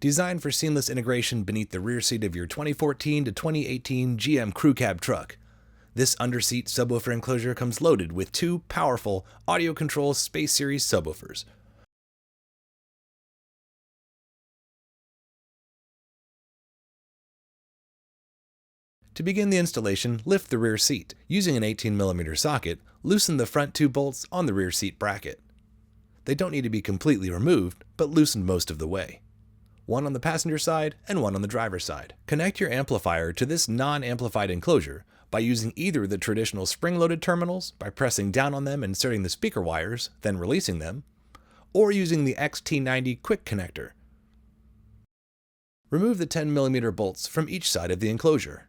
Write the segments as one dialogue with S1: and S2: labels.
S1: Designed for seamless integration beneath the rear seat of your 2014 to 2018 GM Crew Cab truck, this underseat subwoofer enclosure comes loaded with two powerful AudioControl Space Series subwoofers. To begin the installation, lift the rear seat. Using an 18mm socket, loosen the front two bolts on the rear seat bracket. They don't need to be completely removed, but loosened most of the way. One on the passenger side and one on the driver's side. Connect your amplifier to this non-amplified enclosure by using either the traditional spring-loaded terminals by pressing down on them and inserting the speaker wires, then releasing them, or using the XT90 quick connector. Remove the 10mm bolts from each side of the enclosure.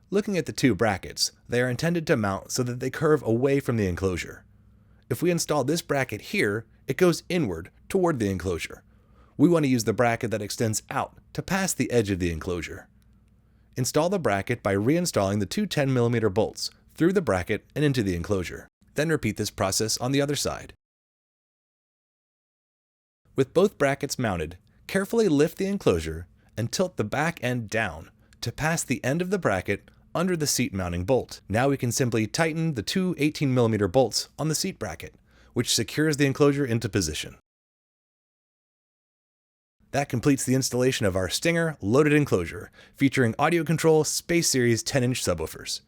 S1: Looking at the two brackets, they are intended to mount so that they curve away from the enclosure. If we install this bracket here, it goes inward toward the enclosure. We want to use the bracket that extends out to pass the edge of the enclosure. Install the bracket by reinstalling the two 10mm bolts through the bracket and into the enclosure. Then repeat this process on the other side. With both brackets mounted, carefully lift the enclosure and tilt the back end down to pass the end of the bracket under the seat mounting bolt. Now we can simply tighten the two 18mm bolts on the seat bracket, which secures the enclosure into position. That completes the installation of our Stinger loaded enclosure, featuring AudioControl Space Series 10-inch subwoofers.